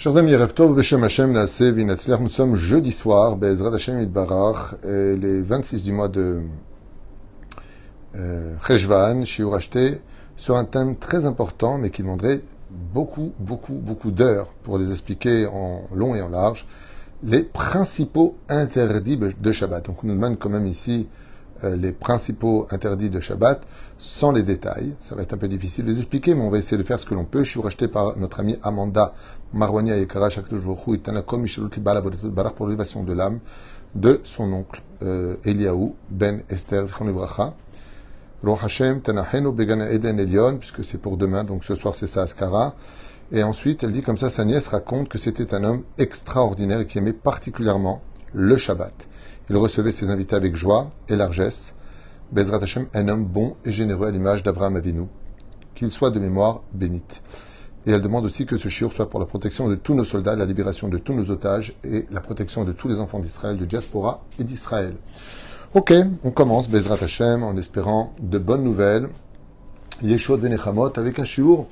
Chers amis, Erev Tov, Beshem Hashem, Naaseh Vinatzler, nous sommes jeudi soir, Be'ezrat Hashem Yitbarach, les 26 du mois de Cheshvan, Shiur acheté, sur un thème très important, mais qui demanderait beaucoup d'heures pour les expliquer en long et en large, les principaux interdits de Shabbat. Donc on nous demande quand même ici les principaux interdits de Shabbat, sans les détails. Ça va être un peu difficile de les expliquer, mais on va essayer de faire ce que l'on peut. Je suis racheté par notre amie Amanda Marwani Ayekara Shaktoujouchou Itanakom Michelut Libala Bodetout Barak pour l'élévation de l'âme de son oncle Eliaou Ben Esther Zichron Ibracha. Roch Hashem Tanaheno Begana Eden Elion, puisque c'est pour demain, donc ce soir c'est sa Askara. Et ensuite, elle dit comme ça, sa nièce raconte que c'était un homme extraordinaire et qui aimait particulièrement le Shabbat. Il recevait ses invités avec joie et largesse. Bezrat Hashem, un homme bon et généreux à l'image d'Avraham Avinu. Qu'il soit de mémoire bénite. Et elle demande aussi que ce shiur soit pour la protection de tous nos soldats, la libération de tous nos otages et la protection de tous les enfants d'Israël, de diaspora et d'Israël. Ok, on commence Bezrat Hashem en espérant de bonnes nouvelles. Yeshua ben Nechamot avec un shiur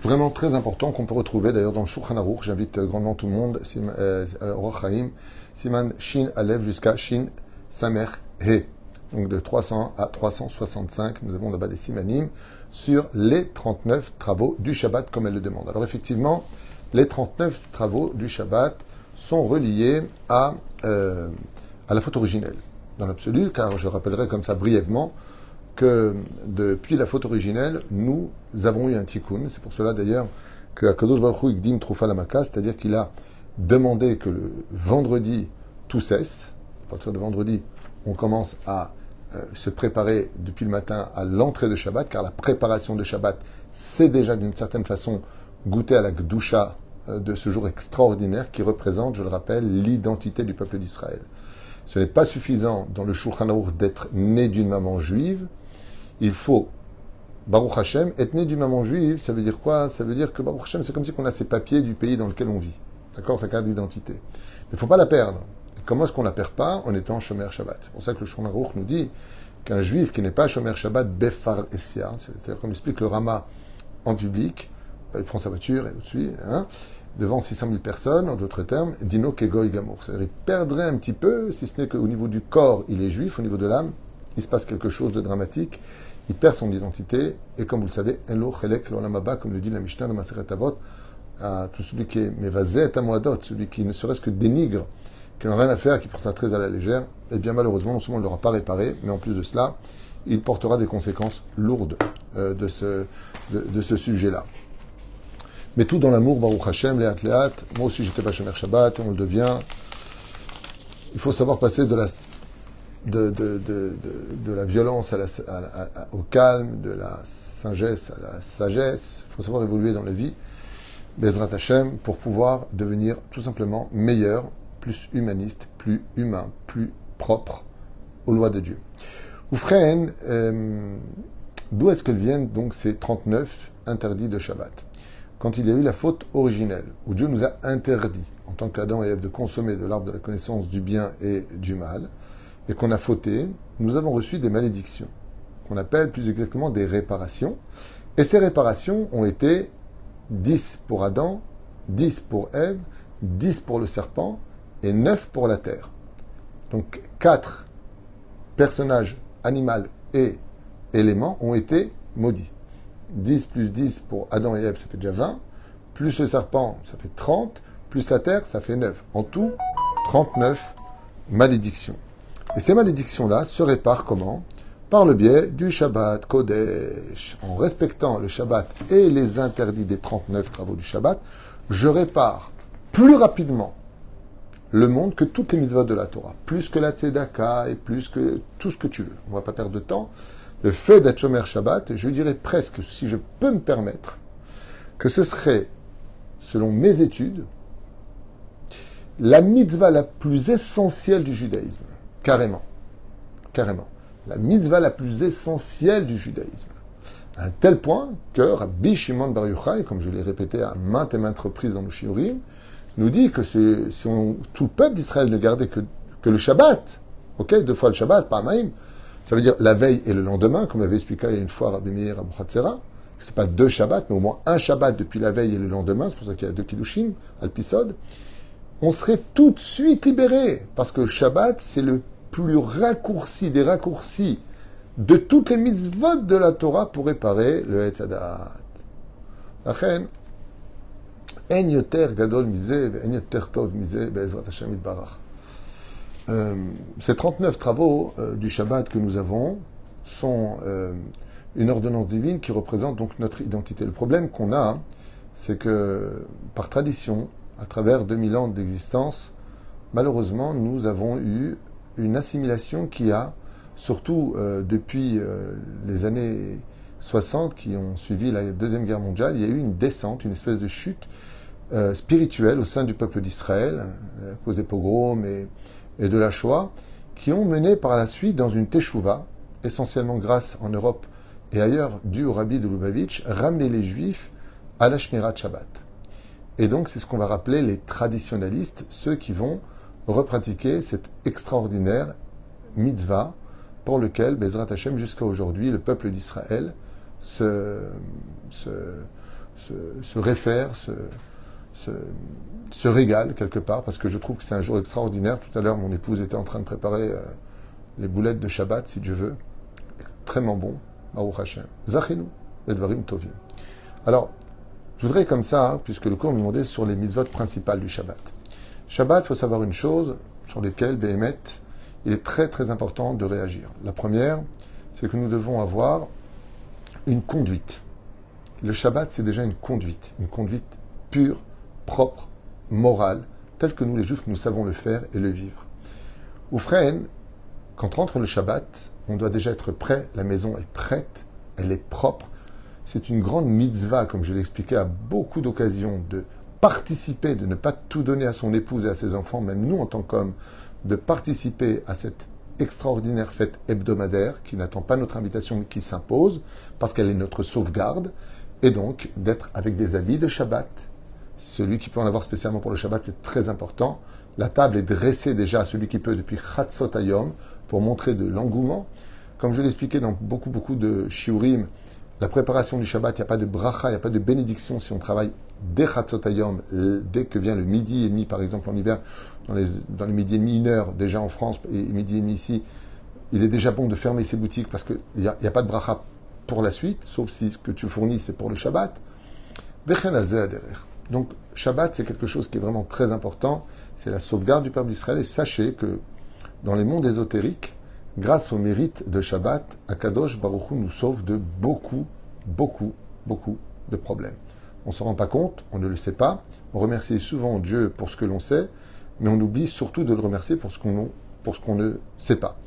vraiment très important qu'on peut retrouver d'ailleurs dans le Shulchan Aruch. J'invite grandement tout le monde, Orach Chaim, Siman Shin Alev jusqu'à Shin Samer He. Donc de 300 à 365, nous avons là-bas des simanim sur les 39 travaux du Shabbat comme elle le demande. Alors effectivement, les 39 travaux du Shabbat sont reliés à la faute originelle. Dans l'absolu, car je rappellerai comme ça brièvement que depuis la faute originelle, nous avons eu un tikkun. C'est pour cela d'ailleurs que Akadosh Baruch Hu Ikdim Trufa Lamaka, c'est-à-dire qu'il a demandé que le vendredi tout cesse. À partir de vendredi, on commence à se préparer depuis le matin à l'entrée de Shabbat, car la préparation de Shabbat, c'est déjà d'une certaine façon goûter à la Gdusha de ce jour extraordinaire qui représente, je le rappelle, l'identité du peuple d'Israël. Ce n'est pas suffisant dans le Shulchan Aruch d'être né d'une maman juive. Il faut, Baruch Hashem, être né d'une maman juive, ça veut dire quoi? Ça veut dire que Baruch Hashem, c'est comme si on a ses papiers du pays dans lequel on vit. D'accord? Sa carte d'identité. Mais il ne faut pas la perdre. Comment est-ce qu'on ne la perd pas en étant Shomer Shabbat? C'est pour ça que le Shulchan Aruch nous dit qu'un juif qui n'est pas Shomer Shabbat, Befar Essia, c'est-à-dire qu'on explique le Rama en public, il prend sa voiture et au-dessus, devant 600 000 personnes, en d'autres termes, Dino Kegoy Gamour. C'est-à-dire qu'il perdrait un petit peu, si ce n'est qu'au niveau du corps, il est juif, au niveau de l'âme, il se passe quelque chose de dramatique, il perd son identité, et comme vous le savez, Elo Chelek L'Olamaba, comme le dit la Mishnah dans Maseret Avot, à tout celui qui est Mevazet Amoadot, celui qui ne serait-ce que dénigre, qui n'a rien à faire, qui prend ça très à la légère, et bien malheureusement, non seulement il ne l'aura pas réparé, mais en plus de cela, il portera des conséquences lourdes de ce sujet-là. Mais tout dans l'amour, Baruch Hashem, Léat Léat. Moi aussi, j'étais pas Shomer Shabbat, on le devient. Il faut savoir passer de la violence au calme, de la sagesse à la sagesse. Il faut savoir évoluer dans la vie, Bezrat Hashem, pour pouvoir devenir tout simplement meilleur, plus humaniste, plus humain, plus propre aux lois de Dieu. Oufren, d'où est-ce qu'elles viennent donc ces 39 interdits de Shabbat? Quand il y a eu la faute originelle, où Dieu nous a interdit, en tant qu'Adam et Ève, de consommer de l'arbre de la connaissance du bien et du mal, et qu'on a fauté, nous avons reçu des malédictions, qu'on appelle plus exactement des réparations. Et ces réparations ont été 10 pour Adam, 10 pour Ève, 10 pour le serpent, et 9 pour la terre. Donc 4 personnages, animaux et éléments ont été maudits. 10 plus 10 pour Adam et Ève, ça fait déjà 20. Plus le serpent, ça fait 30. Plus la terre, ça fait 9. En tout, 39 malédictions. Et ces malédictions-là se réparent comment? Par le biais du Shabbat Kodesh. En respectant le Shabbat et les interdits des 39 travaux du Shabbat, je répare plus rapidement le monde que toutes les mitzvot de la Torah. Plus que la Tzedaka et plus que tout ce que tu veux. On ne va pas perdre de temps. Le fait d'être Shomer Shabbat, je dirais presque, si je peux me permettre, que ce serait, selon mes études, la mitzvah la plus essentielle du judaïsme. Carrément. Carrément. La mitzvah la plus essentielle du judaïsme. À un tel point que Rabbi Shimon Bar Yochai, comme je l'ai répété à maintes et maintes reprises dans nos shiurim, nous dit que si tout le peuple d'Israël ne gardait que le Shabbat, 2 fois le Shabbat, par Maïm, ça veut dire la veille et le lendemain, comme l'avait expliqué une fois Rabbi Meir Abou Hatzera, c'est pas 2 Shabbats, mais au moins un Shabbat depuis la veille et le lendemain, c'est pour ça qu'il y a 2 Kiddushin, Alpisod, on serait tout de suite libéré. Parce que le Shabbat, c'est le plus raccourci des raccourcis de toutes les mitzvot de la Torah pour réparer le Etzadat. La reine, En yoter gadol misé, en yoter tov misé, be'ezrat Hashem itbarach. Ces 39 travaux du Shabbat que nous avons sont une ordonnance divine qui représente donc notre identité. Le problème qu'on a, c'est que par tradition, à travers 2000 ans d'existence, malheureusement, nous avons eu une assimilation qui a, surtout depuis les années 60 qui ont suivi la Deuxième Guerre mondiale, il y a eu une descente, une espèce de chute spirituelle au sein du peuple d'Israël, à cause des pogroms et de la Shoah, qui ont mené par la suite dans une teshuva, essentiellement grâce en Europe et ailleurs, dû au rabbi de Lubavitch, ramener les Juifs à la Shmirat Shabbat. Et donc, c'est ce qu'on va rappeler les traditionalistes, ceux qui vont repratiquer cette extraordinaire mitzvah pour lequel, Bezrat Hashem, jusqu'à aujourd'hui, le peuple d'Israël se réfère, se régale quelque part, parce que je trouve que c'est un jour extraordinaire. Tout à l'heure, mon épouse était en train de préparer les boulettes de Shabbat, si Dieu veut. Extrêmement bon. Baruch Hashem. Zachinu, Edvarim Tovim. Alors, je voudrais comme ça, puisque le cours me demandait sur les mitzvot principales du Shabbat. Shabbat, il faut savoir une chose sur lesquelles, Béhémet, il est très très important de réagir. La première, c'est que nous devons avoir une conduite. Le Shabbat, c'est déjà une conduite pure, propre, morale, telle que nous les Juifs, nous savons le faire et le vivre. Oufren, quand rentre le Shabbat, on doit déjà être prêt, la maison est prête, elle est propre. C'est une grande mitzvah, comme je l'ai expliqué à beaucoup d'occasions, de participer, de ne pas tout donner à son épouse et à ses enfants, même nous en tant qu'hommes, de participer à cette extraordinaire fête hebdomadaire qui n'attend pas notre invitation mais qui s'impose parce qu'elle est notre sauvegarde, et donc d'être avec des habits de Shabbat. Celui qui peut en avoir spécialement pour le Shabbat, c'est très important. La table est dressée déjà à celui qui peut depuis Chatzot Hayom pour montrer de l'engouement. Comme je l'expliquais dans beaucoup de shiurim, la préparation du Shabbat, il n'y a pas de bracha, il n'y a pas de bénédiction si on travaille dès Chatzot Hayom, dès que vient le midi et demi, par exemple en hiver, dans les midi et demi, 1 heure déjà en France et midi et demi ici, il est déjà bon de fermer ses boutiques parce qu'il n'y a pas de bracha pour la suite, sauf si ce que tu fournis c'est pour le Shabbat. Donc Shabbat c'est quelque chose qui est vraiment très important, c'est la sauvegarde du peuple d'Israël, et sachez que dans les mondes ésotériques, grâce au mérite de Shabbat, Akadosh Baruch Hu nous sauve de beaucoup de problèmes. On ne s'en rend pas compte, on ne le sait pas, on remercie souvent Dieu pour ce que l'on sait, mais on oublie surtout de le remercier pour ce qu'on ne sait pas.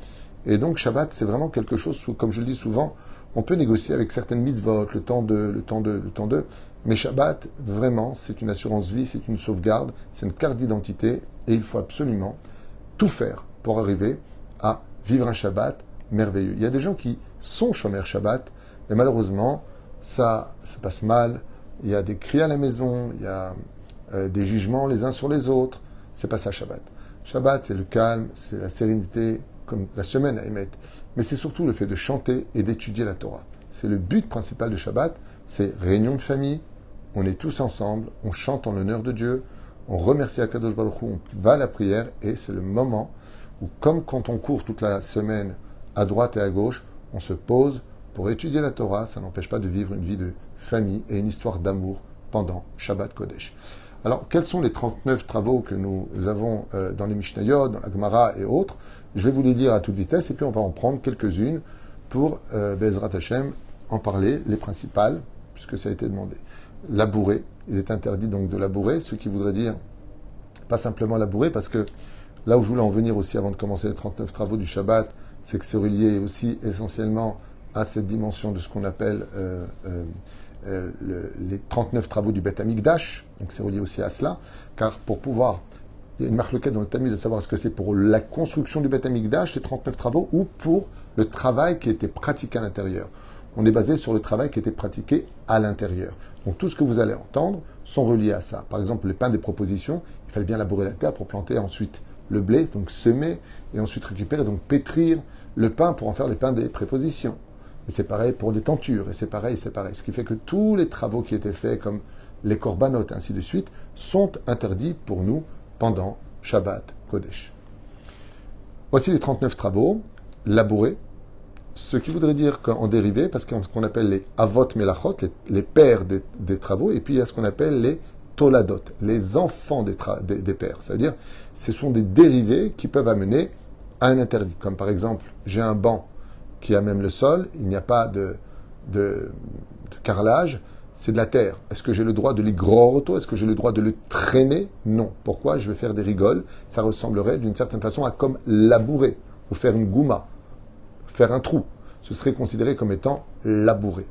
Et donc Shabbat, c'est vraiment quelque chose, comme je le dis souvent, on peut négocier avec certaines mitzvot, le temps de, mais Shabbat, vraiment, c'est une assurance vie, c'est une sauvegarde, c'est une carte d'identité, et il faut absolument tout faire pour arriver à vivre un Shabbat merveilleux. Il y a des gens qui sont chômeurs Shabbat, et malheureusement, ça se passe mal. Il y a des cris à la maison, il y a des jugements les uns sur les autres. C'est pas ça Shabbat. Shabbat, c'est le calme, c'est la sérénité, comme la semaine à émettre. Mais c'est surtout le fait de chanter et d'étudier la Torah. C'est le but principal de Shabbat, c'est réunion de famille, on est tous ensemble, on chante en l'honneur de Dieu, on remercie Akadosh Baruch Hu, on va à la prière, et c'est le moment où, comme quand on court toute la semaine à droite et à gauche, on se pose pour étudier la Torah. Ça n'empêche pas de vivre une vie de famille et une histoire d'amour pendant Shabbat Kodesh. Alors, quels sont les 39 travaux que nous avons dans les Mishnayot, dans la Gemara et autres? Je vais vous les dire à toute vitesse, et puis on va en prendre quelques-unes pour Bezrat Hashem en parler, les principales, puisque ça a été demandé. Labourer, il est interdit donc de labourer, ce qui voudrait dire pas simplement labourer, parce que là où je voulais en venir aussi avant de commencer les 39 travaux du Shabbat, c'est que c'est relié aussi essentiellement à cette dimension de ce qu'on appelle les 39 travaux du Beth Amikdash. Donc c'est relié aussi à cela, car pour pouvoir, il y a une marque dans le Talmud de savoir est-ce que c'est pour la construction du Beth Amikdash, les 39 travaux, ou pour le travail qui était pratiqué à l'intérieur. On est basé sur le travail qui était pratiqué à l'intérieur. Donc tout ce que vous allez entendre sont reliés à ça. Par exemple, les pains des propositions, il fallait bien labourer la terre pour planter ensuite le blé, donc semer, et ensuite récupérer, donc pétrir le pain pour en faire les pains des prépositions. Et c'est pareil pour les tentures, et c'est pareil, c'est pareil. Ce qui fait que tous les travaux qui étaient faits, comme les corbanotes, ainsi de suite, sont interdits pour nous pendant Shabbat Kodesh. Voici les 39 travaux, labourés, ce qui voudrait dire qu'en dérivé, parce qu'il y a ce qu'on appelle les avot melachot, les pères des travaux, et puis il y a ce qu'on appelle les toladot, les enfants des pères. C'est-à-dire, ce sont des dérivés qui peuvent amener à un interdit. Comme par exemple, j'ai un banc qui a même le sol, il n'y a pas de carrelage, c'est de la terre. Est-ce que j'ai le droit de l'igrorto? Est-ce que j'ai le droit de le traîner? Non. Pourquoi? Je vais faire des rigoles. Ça ressemblerait d'une certaine façon à comme labourer, ou faire une gouma, faire un trou. Ce serait considéré comme étant labouré.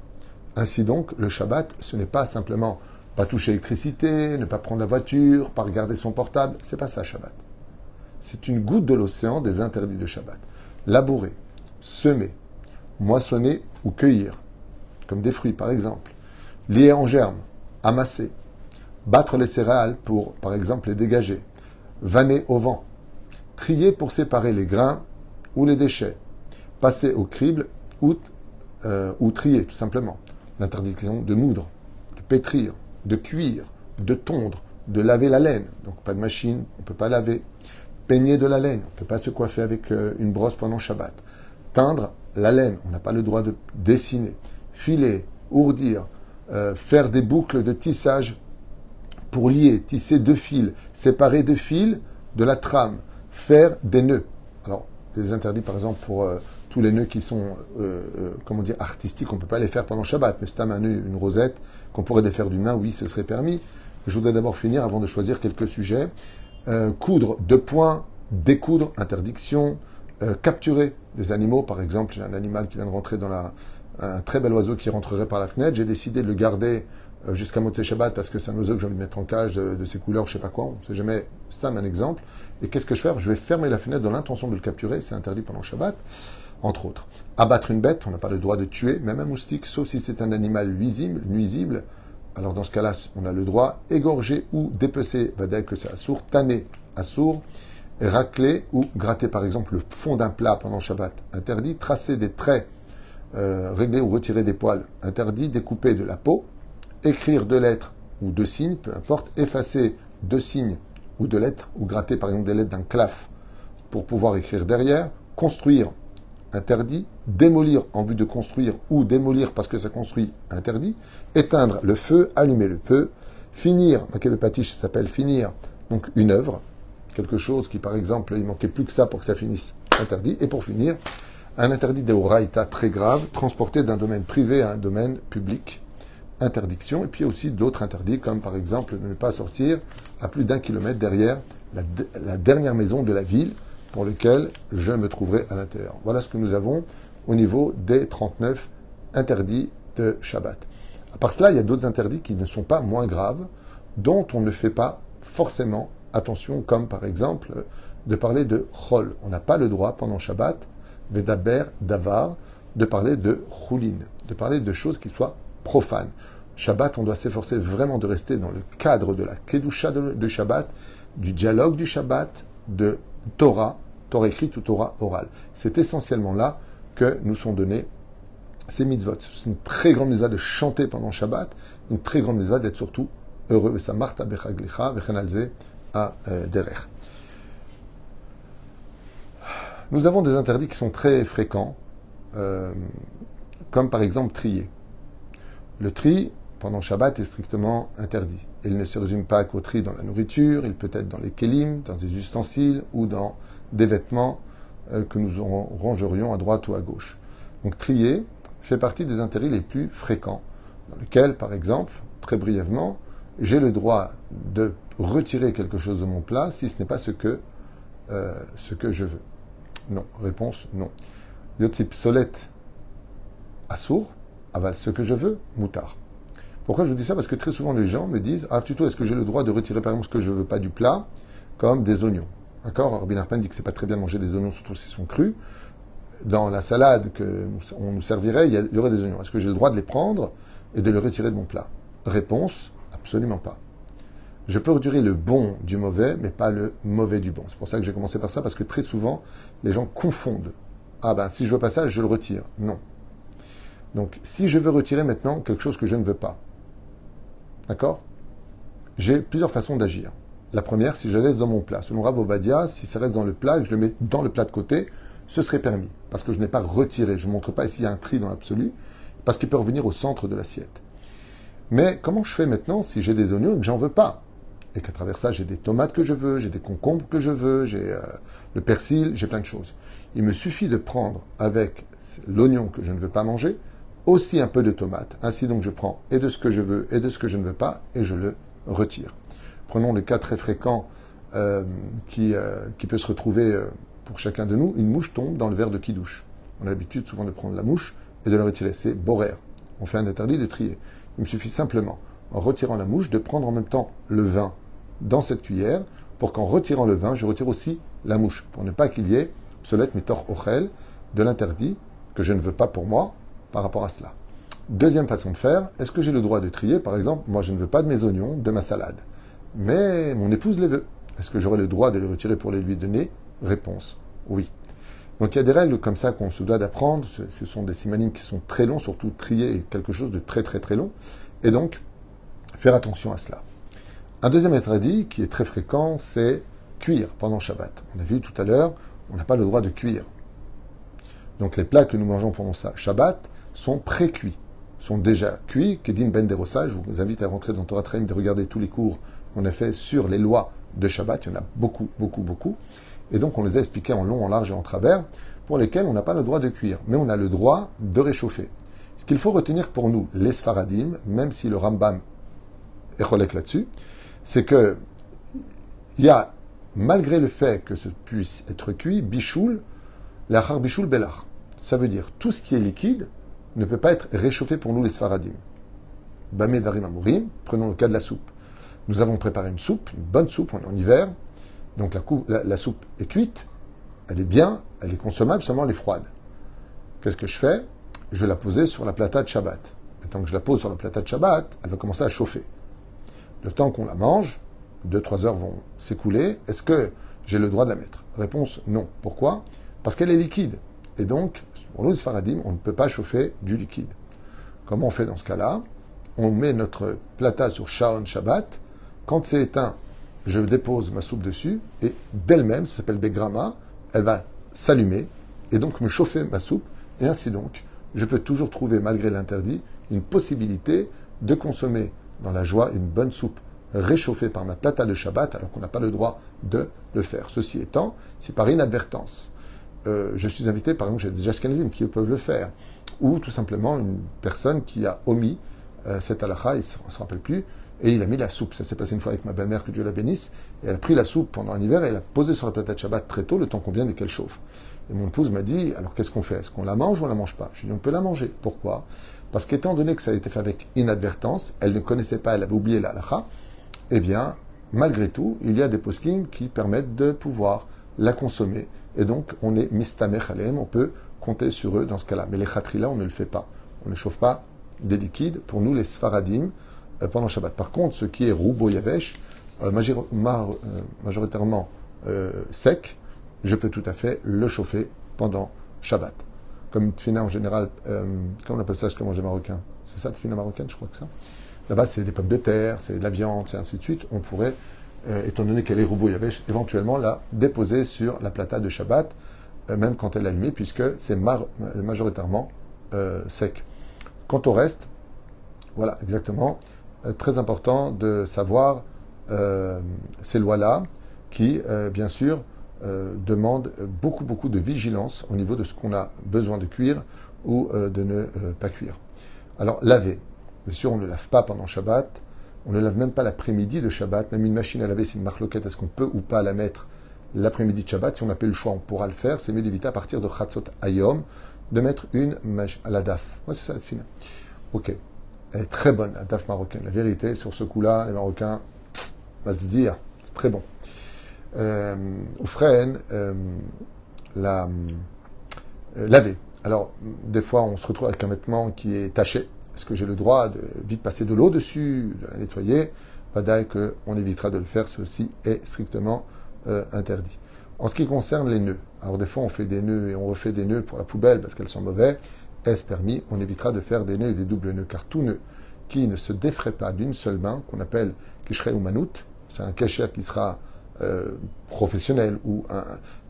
Ainsi donc, le Shabbat, ce n'est pas simplement pas toucher l'électricité, ne pas prendre la voiture, pas regarder son portable. C'est pas ça, Shabbat. C'est une goutte de l'océan des interdits de Shabbat. Labourer, semer, moissonner ou cueillir, comme des fruits par exemple, lier en germe, amasser, battre les céréales pour, par exemple, les dégager, vanner au vent, trier pour séparer les grains ou les déchets, passer au crible ou trier, tout simplement. L'interdiction de moudre, de pétrir, de cuire, de tondre, de laver la laine. Donc pas de machine, on ne peut pas laver. Peigner de la laine, on ne peut pas se coiffer avec une brosse pendant Shabbat. Teindre la laine, on n'a pas le droit de dessiner. Filer, ourdir, faire des boucles de tissage pour lier, tisser deux fils, séparer deux fils de la trame, faire des nœuds. Alors, des interdits par exemple pour tous les nœuds qui sont, artistiques, on ne peut pas les faire pendant Shabbat, mais c'est un nœud, une rosette, qu'on pourrait défaire d'une main, oui, ce serait permis. Je voudrais d'abord finir, avant de choisir quelques sujets, coudre deux points, découdre, interdiction, capturer des animaux, par exemple, j'ai un animal qui vient de rentrer dans un très bel oiseau qui rentrerait par la fenêtre, j'ai décidé de le garder jusqu'à Motzei Shabbat parce que c'est un oiseau que j'ai envie de mettre en cage de ses couleurs, je sais pas quoi, on ne sait jamais, c'est un exemple. Et qu'est-ce que je fais? Je vais fermer la fenêtre dans l'intention de le capturer, c'est interdit pendant Shabbat, entre autres. Abattre une bête, on n'a pas le droit de tuer, même un moustique, sauf si c'est un animal nuisible. Alors dans ce cas-là, on a le droit, égorger ou dépecer, dès que c'est assourd, tanner, assourd, racler ou gratter par exemple le fond d'un plat pendant Shabbat, interdit, tracer des traits, régler ou retirer des poils, interdit, découper de la peau, écrire deux lettres ou deux signes, peu importe, effacer deux signes ou deux lettres, ou gratter par exemple des lettres d'un claf pour pouvoir écrire derrière, construire, interdit, démolir en vue de construire ou démolir parce que ça construit, interdit, éteindre le feu, allumer le feu, finir, le patiche s'appelle finir, donc une œuvre, quelque chose qui par exemple, il manquait plus que ça pour que ça finisse, interdit, et pour finir, un interdit de Horaïta très grave, transporté d'un domaine privé à un domaine public, interdiction, et puis aussi d'autres interdits, comme par exemple de ne pas sortir à plus d'1 kilomètre derrière la dernière maison de la ville pour laquelle je me trouverai à l'intérieur. Voilà ce que nous avons au niveau des 39 interdits de Shabbat. À part cela, il y a d'autres interdits qui ne sont pas moins graves, dont on ne fait pas forcément attention, comme par exemple de parler de chol. On n'a pas le droit pendant Shabbat, vedaber, davar, de parler de choulin, de parler de choses qui soient profanes. Shabbat, on doit s'efforcer vraiment de rester dans le cadre de la kedusha de Shabbat, du dialogue du Shabbat, de Torah écrite ou Torah orale. C'est essentiellement là que nous sont donnés ces mitzvot. C'est une très grande mitzvah de chanter pendant Shabbat, une très grande mitzvah d'être surtout heureux. Et ça marta bechaglicha vechenalze à derer. Nous avons des interdits qui sont très fréquents, comme par exemple trier. Le tri, pendant Shabbat, est strictement interdit. Il ne se résume pas qu'au tri dans la nourriture, il peut être dans les kélim, dans des ustensiles ou dans des vêtements que nous rangerions à droite ou à gauche. Donc trier fait partie des interdits les plus fréquents, dans lesquels, par exemple, très brièvement, j'ai le droit de retirer quelque chose de mon plat si ce n'est pas ce que je veux. Non. Réponse, non. Yotzip solet assour, aval ce que je veux, moutard. Pourquoi je vous dis ça? Parce que très souvent les gens me disent, plutôt est-ce que j'ai le droit de retirer par exemple ce que je veux pas du plat, comme des oignons. D'accord? Rabbi Nachman dit que c'est pas très bien de manger des oignons, surtout s'ils sont crus. Dans la salade qu'on nous servirait, il y aurait des oignons. Est-ce que j'ai le droit de les prendre et de les retirer de mon plat? Réponse, absolument pas. Je peux retirer le bon du mauvais, mais pas le mauvais du bon. C'est pour ça que j'ai commencé par ça, parce que très souvent, les gens confondent. Si je veux pas ça, je le retire. Non. Donc, si je veux retirer maintenant quelque chose que je ne veux pas, d'accord? J'ai plusieurs façons d'agir. La première, si je laisse dans mon plat. Selon Rav Ovadia, si ça reste dans le plat et que je le mets dans le plat de côté, ce serait permis. Parce que je n'ai pas retiré. Je ne montre pas ici un tri dans l'absolu, parce qu'il peut revenir au centre de l'assiette. Mais comment je fais maintenant si j'ai des oignons et que j'en veux pas? Et qu'à travers ça, j'ai des tomates que je veux, j'ai des concombres que je veux, j'ai le persil, j'ai plein de choses. Il me suffit de prendre avec l'oignon que je ne veux pas manger, aussi un peu de tomate. Ainsi donc je prends et de ce que je veux et de ce que je ne veux pas et je le retire. Prenons le cas très fréquent qui peut se retrouver pour chacun de nous, une mouche tombe dans le verre de kidouche. On a l'habitude souvent de prendre la mouche et de la retirer. C'est borer. On fait un interdit de trier. Il me suffit simplement, en retirant la mouche, de prendre en même temps le vin dans cette cuillère pour qu'en retirant le vin, je retire aussi la mouche, pour ne pas qu'il y ait psolet mitor ochel, de l'interdit que je ne veux pas pour moi par rapport à cela. Deuxième façon de faire, est-ce que j'ai le droit de trier? Par exemple, moi je ne veux pas de mes oignons, de ma salade, mais mon épouse les veut. Est-ce que j'aurai le droit de les retirer pour les lui donner? Réponse, oui. Donc il y a des règles comme ça qu'on se doit d'apprendre. Ce sont des simanim qui sont très longs, surtout trier est quelque chose de très très très long. Et donc, faire attention à cela. Un deuxième interdit qui est très fréquent, c'est cuire pendant Shabbat. On a vu tout à l'heure, on n'a pas le droit de cuire. Donc les plats que nous mangeons pendant Shabbat sont pré-cuits, sont déjà cuits. Kedin Ben Derosa, je vous invite à rentrer dans Torah Traim, de regarder tous les cours qu'on a fait sur les lois de Shabbat. Il y en a beaucoup, beaucoup, beaucoup. Et donc on les a expliqués en long, en large et en travers, pour lesquels on n'a pas le droit de cuire, mais on a le droit de réchauffer. Ce qu'il faut retenir pour nous, les Sfaradim, même si le Rambam est cholek là-dessus, c'est que il y a, malgré le fait que ce puisse être cuit, bichoul, l'achar bichoul belach. Ça veut dire tout ce qui est liquide ne peut pas être réchauffé pour nous les Sfaradim. Bamé darim amourim, prenons le cas de la soupe. Nous avons préparé une soupe, une bonne soupe, on est en hiver, donc la soupe est cuite, elle est bien, elle est consommable, seulement elle est froide. Qu'est-ce que je fais? Je vais la poser sur la plata de Shabbat. Et tant que je la pose sur la plata de Shabbat, elle va commencer à chauffer. Le temps qu'on la mange, 2-3 heures vont s'écouler. Est-ce que j'ai le droit de la mettre? Réponse, non. Pourquoi? Parce qu'elle est liquide. Et donc, pour nous, les Sfaradim, on ne peut pas chauffer du liquide. Comment on fait dans ce cas-là? On met notre plata sur Shaon Shabbat. Quand c'est éteint, je dépose ma soupe dessus et d'elle-même, ça s'appelle Begrama, elle va s'allumer et donc me chauffer ma soupe. Et ainsi donc, je peux toujours trouver, malgré l'interdit, une possibilité de consommer dans la joie une bonne soupe réchauffée par ma plata de Shabbat, alors qu'on n'a pas le droit de le faire. Ceci étant, si par inadvertance, je suis invité, par exemple, j'ai des Ashkenazim qui peuvent le faire, ou tout simplement une personne qui a omis cette halakha, il ne se rappelle plus, et il a mis la soupe. Ça s'est passé une fois avec ma belle-mère, que Dieu la bénisse, et elle a pris la soupe pendant un hiver et elle l'a posée sur la plata de Shabbat très tôt, le temps qu'on vient et qu'elle chauffe. Et mon épouse m'a dit, alors qu'est-ce qu'on fait? Est-ce qu'on la mange ou on la mange pas? Je lui ai dit, on peut la manger. Pourquoi? Parce qu'étant donné que ça a été fait avec inadvertance, elle ne connaissait pas, elle avait oublié la halakha, eh bien, malgré tout, il y a des poskim qui permettent de pouvoir la consommer. Et donc, on est mistamech aleim, on peut compter sur eux dans ce cas-là. Mais les khatrila, on ne le fait pas. On ne chauffe pas des liquides, pour nous, les sfaradim, pendant Shabbat. Par contre, ce qui est roubo yavesh, majoritairement sec, je peux tout à fait le chauffer pendant Shabbat. Comme une tfina en général, comment on appelle ça, ce que mangent les Marocains? C'est ça, tfina marocaine, je crois que ça. Là-bas, c'est des pommes de terre, c'est de la viande, c'est ainsi de suite. On pourrait, étant donné qu'elle est roubo yavesh, éventuellement la déposer sur la plata de Shabbat, même quand elle est allumée, puisque c'est majoritairement sec. Quant au reste, voilà, exactement. Très important de savoir ces lois-là qui, bien sûr, demandent beaucoup, beaucoup de vigilance au niveau de ce qu'on a besoin de cuire ou de ne pas cuire. Alors, laver. Bien sûr, on ne lave pas pendant Shabbat. On ne lave même pas l'après-midi de Shabbat. Même une machine à laver, c'est une marloquette. Est-ce qu'on peut ou pas la mettre l'après-midi de Shabbat? Si on n'a pas le choix, on pourra le faire. C'est mieux d'éviter à partir de Chatzot Hayom de mettre une mèche à la daf. Ouais, c'est ça, la fine. Ok. Elle est très bonne, la daf marocaine. La vérité, sur ce coup-là, les Marocains, va se dire, c'est très bon. Oufren, laver. Alors, des fois, on se retrouve avec un vêtement qui est taché. Est-ce que j'ai le droit de vite passer de l'eau dessus, de la nettoyer? Vadaï qu'on évitera de le faire, ceci est strictement interdit. En ce qui concerne les nœuds, alors des fois on fait des nœuds et on refait des nœuds pour la poubelle parce qu'elles sont mauvais. est-ce permis? On évitera de faire des nœuds et des doubles nœuds, car tout nœud qui ne se défrait pas d'une seule main, qu'on appelle kishrei ou manout, c'est un kesher qui sera professionnel, ou un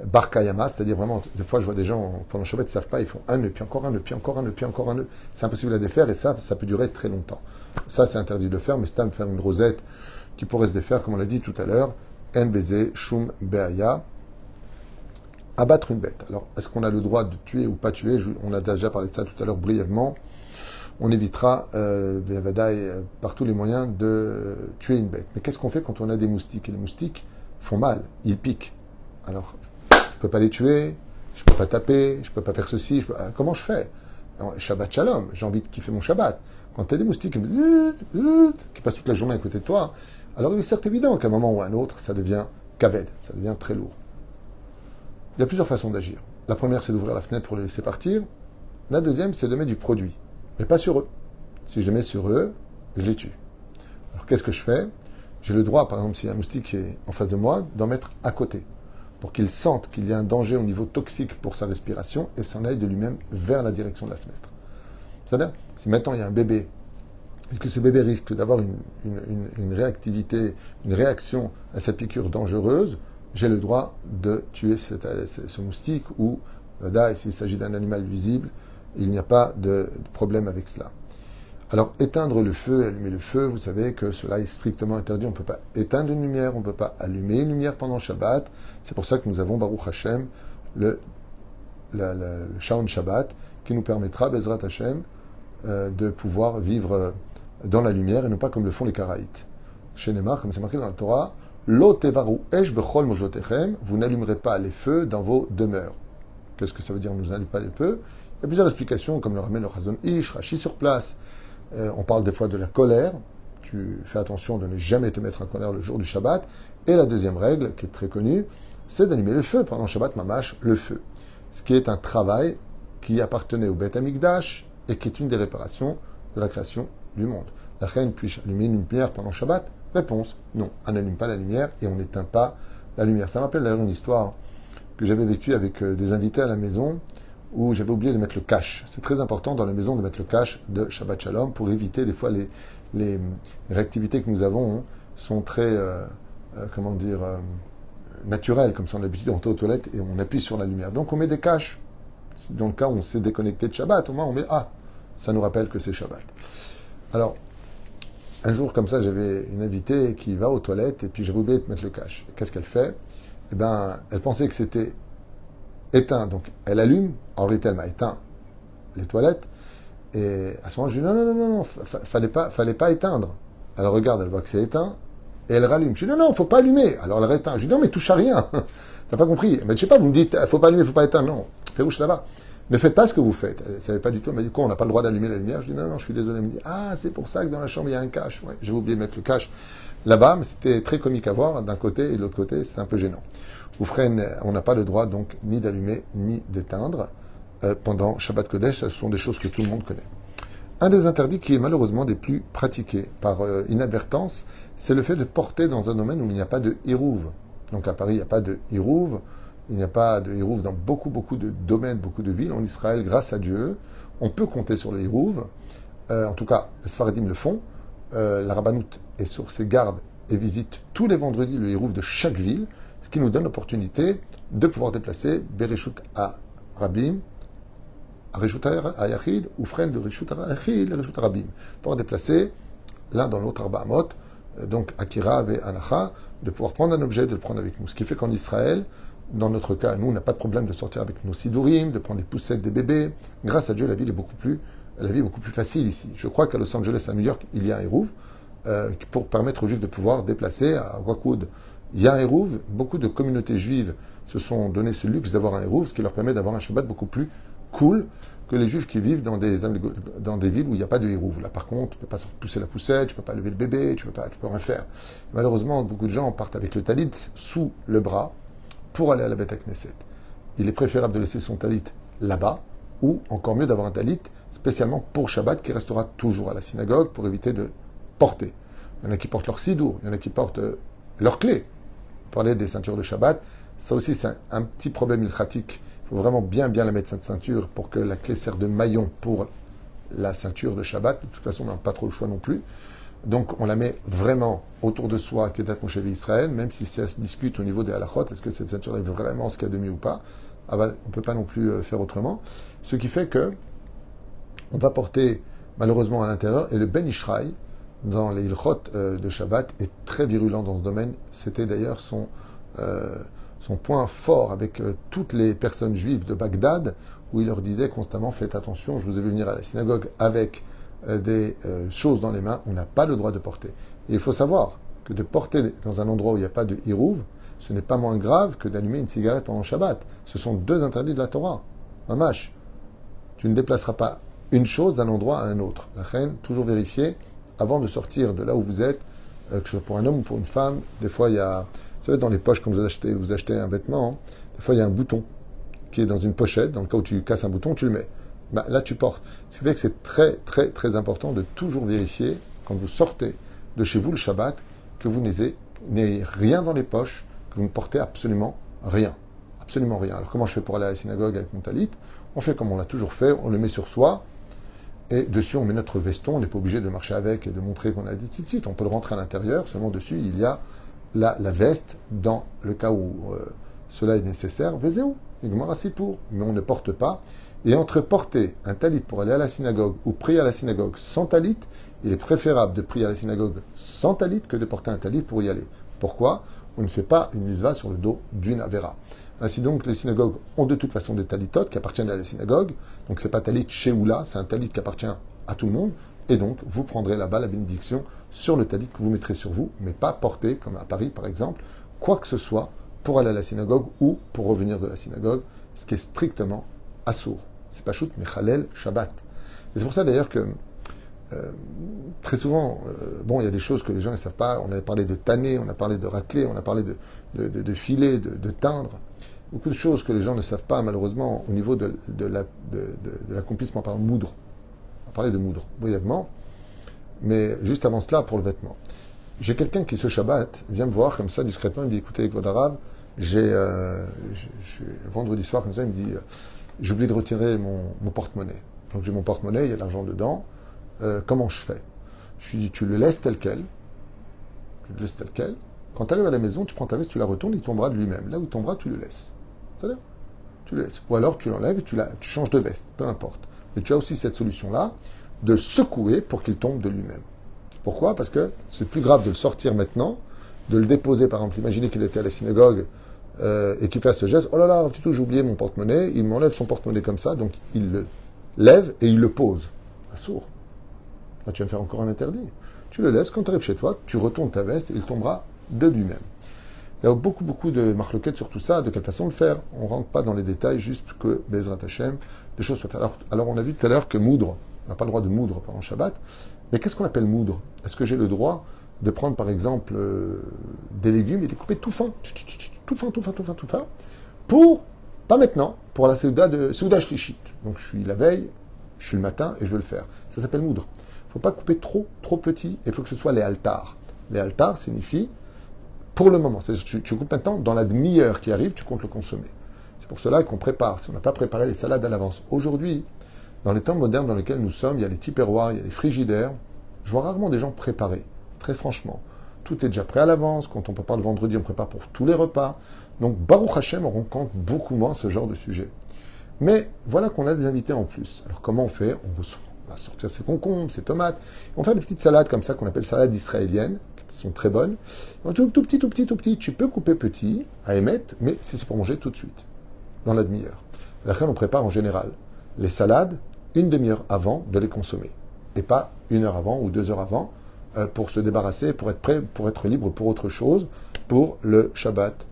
bar kayama, c'est-à-dire vraiment, des fois je vois des gens pendant le Shabbat, ils ne savent pas, ils font un nœud, puis encore un nœud, puis encore un nœud, puis encore un nœud. C'est impossible à défaire et ça peut durer très longtemps. Ça, c'est interdit de faire, mais c'est à faire une rosette qui pourrait se défaire, comme on l'a dit tout à l'heure, NBZ, Shum, Beaya, abattre une bête. Alors, est-ce qu'on a le droit de tuer ou pas tuer? On a déjà parlé de ça tout à l'heure brièvement. On évitera, par tous les moyens, de tuer une bête. Mais qu'est-ce qu'on fait quand on a des moustiques? Et les moustiques font mal, ils piquent. Alors, je ne peux pas les tuer, je ne peux pas taper, je ne peux pas faire ceci. Comment je fais? Alors, Shabbat Shalom, j'ai envie de kiffer mon Shabbat. Quand tu as des moustiques qui passent toute la journée à côté de toi, alors il est certes évident qu'à un moment ou à un autre, ça devient kaved, ça devient très lourd. Il y a plusieurs façons d'agir. La première, c'est d'ouvrir la fenêtre pour les laisser partir. La deuxième, c'est de mettre du produit, mais pas sur eux. Si je les mets sur eux, je les tue. Alors qu'est-ce que je fais? J'ai le droit, par exemple, s'il y a un moustique qui est en face de moi, d'en mettre à côté, pour qu'il sente qu'il y a un danger au niveau toxique pour sa respiration et s'en aille de lui-même vers la direction de la fenêtre. C'est-à-dire, si maintenant il y a un bébé et que ce bébé risque d'avoir une réactivité, une réaction à cette piqûre dangereuse, j'ai le droit de tuer ce moustique ou, s'il s'agit d'un animal visible, il n'y a pas de problème avec cela. Alors, éteindre le feu, allumer le feu, vous savez que cela est strictement interdit. On ne peut pas éteindre une lumière, on ne peut pas allumer une lumière pendant Shabbat. C'est pour ça que nous avons, Baruch Hashem, le Shaon Shabbat, qui nous permettra, Bezrat Hashem, de pouvoir vivre dans la lumière et non pas comme le font les Karaïtes. Chez Neymar, comme c'est marqué dans la Torah, Lo tevaru esh bechol mojotechem, vous n'allumerez pas les feux dans vos demeures. Qu'est-ce que ça veut dire, nous n'allumons pas les feux? Il y a plusieurs explications, comme le ramène le Chazon Ish, Rashi sur place. On parle des fois de la colère. Tu fais attention de ne jamais te mettre en colère le jour du Shabbat. Et la deuxième règle, qui est très connue, c'est d'allumer le feu. Pendant Shabbat, mamash, le feu. Ce qui est un travail qui appartenait au Beth Amikdash et qui est une des réparations de la création du monde. La reine puis-je allumer une lumière pendant Shabbat? Réponse, non. On n'allume pas la lumière et on n'éteint pas la lumière. Ça me rappelle d'ailleurs une histoire que j'avais vécue avec des invités à la maison où j'avais oublié de mettre le cache. C'est très important dans la maison de mettre le cache de Shabbat Shalom pour éviter des fois les réactivités que nous avons sont très, naturelles, comme ça on a l'habitude d'entrer aux toilettes et on appuie sur la lumière. Donc on met des caches. Dans le cas où on s'est déconnecté de Shabbat, au moins on met ça nous rappelle que c'est Shabbat. Alors, un jour comme ça, j'avais une invitée qui va aux toilettes et puis j'avais oublié de mettre le cache. Et qu'est-ce qu'elle fait? Eh bien, elle pensait que c'était éteint, donc elle allume. En réalité, elle m'a éteint les toilettes. Et à ce moment, je lui dis non, fallait pas éteindre. Elle regarde, elle voit que c'est éteint et elle rallume. Je dis non, faut pas allumer. Alors elle rééteint. Je lui dis non, mais touche à rien. T'as pas compris? Mais je sais pas, vous me dites faut pas allumer, faut pas éteindre. Non, Pérouche là-bas. Ne faites pas ce que vous faites. Elle ne savait pas du tout. Elle m'a dit quoi? On n'a pas le droit d'allumer la lumière. Je dis non, je suis désolé. Elle me dit c'est pour ça que dans la chambre il y a un cache. Ouais, j'ai oublié de mettre le cache là-bas, mais c'était très comique à voir d'un côté et de l'autre côté, c'est un peu gênant. On n'a pas le droit donc ni d'allumer ni d'éteindre pendant Shabbat Kodesh. Ce sont des choses que tout le monde connaît. Un des interdits qui est malheureusement des plus pratiqués par inadvertance, c'est le fait de porter dans un domaine où il n'y a pas de hirouv. Donc à Paris, il n'y a pas de hirouv. Il n'y a pas de hirouv dans beaucoup de domaines, beaucoup de villes. En Israël, grâce à Dieu, on peut compter sur le hirouv. En tout cas, les Sfaradim le font. La Rabbanout est sur ses gardes et visite tous les vendredis le hirouv de chaque ville, ce qui nous donne l'opportunité de pouvoir déplacer Bereshut à Rabim, Reshut à Yachid, ou Fren de Reshut à Yachid, Reshut à Rabim. Pouvoir déplacer l'un dans l'autre Arba Amot, donc Akira et Anacha, de pouvoir prendre un objet, de le prendre avec nous. Ce qui fait qu'en Israël, dans notre cas, nous, on n'a pas de problème de sortir avec nos sidourim, de prendre les poussettes des bébés. Grâce à Dieu, la vie est beaucoup plus facile ici. Je crois qu'à Los Angeles, à New York, il y a un Hérouv pour permettre aux Juifs de pouvoir déplacer. À Wakoud, il y a un Hérouv. Beaucoup de communautés juives se sont donné ce luxe d'avoir un Hérouv, ce qui leur permet d'avoir un Shabbat beaucoup plus cool que les Juifs qui vivent dans des villes où il n'y a pas de Hérouv. Là, par contre, tu ne peux pas pousser la poussette, tu ne peux pas lever le bébé, tu peux rien faire. Malheureusement, beaucoup de gens partent avec le talit sous le bras pour aller à la Beth Knesset. Il est préférable de laisser son talit là-bas, ou encore mieux d'avoir un talit spécialement pour Shabbat qui restera toujours à la synagogue pour éviter de porter. Il y en a qui portent leur sidour, il y en a qui portent leurs clés. Parler des ceintures de Shabbat, ça aussi c'est un petit problème ilchatique Il faut vraiment bien la mettre cette ceinture pour que la clé serve de maillon pour la ceinture de Shabbat. De toute façon, on n'a pas trop le choix non plus. Donc, on la met vraiment autour de soi, Kedat Moshe Israël, même si ça se discute au niveau des halachot, est-ce que cette ceinture est vraiment ce qu'il y a de mieux ou pas. On ne peut pas non plus faire autrement. Ce qui fait que on va porter malheureusement à l'intérieur, et le Ben Ishraï, dans les ilchot de Shabbat, est très virulent dans ce domaine. C'était d'ailleurs son point fort avec toutes les personnes juives de Bagdad, où il leur disait constamment, faites attention, je vous ai vu venir à la synagogue avec des choses dans les mains, on n'a pas le droit de porter. Et il faut savoir que de porter dans un endroit où il n'y a pas de hirouv, ce n'est pas moins grave que d'allumer une cigarette pendant Shabbat. Ce sont deux interdits de la Torah. Mamash. Tu ne déplaceras pas une chose d'un endroit à un autre. La reine, toujours vérifier avant de sortir de là où vous êtes, que ce soit pour un homme ou pour une femme. Des fois, il y a, vous savez, dans les poches, quand vous achetez un vêtement, hein, des fois, il y a un bouton qui est dans une pochette. Dans le cas où tu casses un bouton, tu le mets. Ben, là, tu portes. Ce qui fait que c'est très important de toujours vérifier, quand vous sortez de chez vous le Shabbat, que vous n'ayez rien dans les poches, que vous ne portez absolument rien. Absolument rien. Alors, comment je fais pour aller à la synagogue avec mon talit? On fait comme on l'a toujours fait, on le met sur soi, et dessus on met notre veston, on n'est pas obligé de marcher avec et de montrer qu'on a dit tzitzit, on peut le rentrer à l'intérieur, seulement dessus il y a la veste, dans le cas où cela est nécessaire, vezéou, pour, mais on ne porte pas. Et entre porter un talit pour aller à la synagogue ou prier à la synagogue sans talit, il est préférable de prier à la synagogue sans talit que de porter un talit pour y aller. Pourquoi? On ne fait pas une misva sur le dos d'une avéra. Ainsi donc, les synagogues ont de toute façon des talitotes qui appartiennent à la synagogue. Donc, c'est pas talit chez Oula, c'est un talit qui appartient à tout le monde. Et donc, vous prendrez là-bas la bénédiction sur le talit que vous mettrez sur vous, mais pas porter, comme à Paris par exemple, quoi que ce soit pour aller à la synagogue ou pour revenir de la synagogue, ce qui est strictement assourd. C'est pas shoot, mais chalel Shabbat. Et c'est pour ça d'ailleurs que très souvent, bon, il y a des choses que les gens ne savent pas. On avait parlé de tanner, on a parlé de racler, on a parlé de filer, de teindre. Beaucoup de choses que les gens ne savent pas, malheureusement, au niveau de l'accomplissement. Par exemple, moudre. On va parler de moudre, brièvement. Mais juste avant cela, pour le vêtement. J'ai quelqu'un qui, ce Shabbat, vient me voir comme ça, discrètement. Il me dit, écoutez, avec votre arabe, vendredi soir, comme ça, il me dit, j'ai oublié de retirer mon porte-monnaie. Donc j'ai mon porte-monnaie, il y a de l'argent dedans. Comment je fais? Je lui dis, tu le laisses tel quel. Tu le laisses tel quel. Quand tu arrives à la maison, tu prends ta veste, tu la retournes, il tombera de lui-même. Là où il tombera, tu le laisses. C'est-à-dire, tu le laisses. Ou alors tu l'enlèves et tu changes de veste, peu importe. Mais tu as aussi cette solution-là de secouer pour qu'il tombe de lui-même. Pourquoi? Parce que c'est plus grave de le sortir maintenant, de le déposer, par exemple. Imaginez qu'il était à la synagogue et qu'il fasse ce geste. Oh là là, j'ai oublié mon porte-monnaie. Il m'enlève son porte-monnaie comme ça, donc il le lève et il le pose. À sourd. Là, tu vas me faire encore un interdit. Tu le laisses, quand tu arrives chez toi, tu retournes ta veste et il tombera de lui-même. Il y a beaucoup de marloquettes sur tout ça, de quelle façon le faire. On ne rentre pas dans les détails, juste que Bezrat Hashem, des choses soient faites. Alors, on a vu tout à l'heure que moudre, on n'a pas le droit de moudre pendant Shabbat, mais qu'est-ce qu'on appelle moudre? Est-ce que j'ai le droit de prendre, par exemple, des légumes et de les couper tout fin, pour, pas maintenant, pour la Seuda Shlichit. Donc, je suis la veille, je suis le matin et je veux le faire. Ça s'appelle moudre. Il ne faut pas couper trop petit, et il faut que ce soit les altars. Les altars signifient pour le moment. Tu coupes maintenant, dans la demi-heure qui arrive, tu comptes le consommer. C'est pour cela qu'on prépare. Si on n'a pas préparé les salades à l'avance, aujourd'hui, dans les temps modernes dans lesquels nous sommes, il y a les tupperwares, il y a les frigidaires. Je vois rarement des gens préparés, très franchement. Tout est déjà prêt à l'avance. Quand on prépare le vendredi, on prépare pour tous les repas. Donc, Baruch Hashem, on rencontre beaucoup moins ce genre de sujet. Mais voilà qu'on a des invités en plus. Alors, comment on fait? On va sortir ses concombres, ses tomates. On fait des petites salades comme ça qu'on appelle salades israéliennes, qui sont très bonnes. Tout petit. Tu peux couper petit à émettre, mais si c'est pour manger tout de suite, dans la demi-heure. Là, on prépare en général les salades une demi-heure avant de les consommer. Et pas 1 heure avant ou 2 heures avant pour se débarrasser, pour être prêt, pour être libre pour autre chose, pour le Shabbat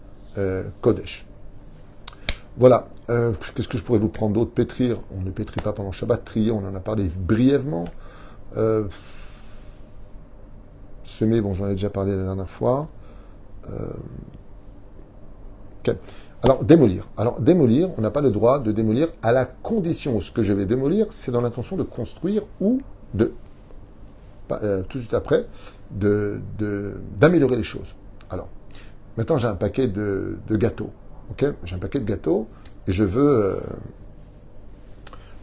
Kodesh. Voilà. Qu'est-ce que je pourrais vous prendre d'autre? Pétrir. On ne pétrit pas pendant Shabbat. Trier, on en a parlé brièvement. Semer, bon, j'en ai déjà parlé la dernière fois. Okay. Alors, démolir. On n'a pas le droit de démolir à la condition où ce que je vais démolir, c'est dans l'intention de construire ou de, tout de suite après, d'améliorer les choses. Alors, maintenant, j'ai un paquet de gâteaux. Okay, j'ai un paquet de gâteaux. et je veux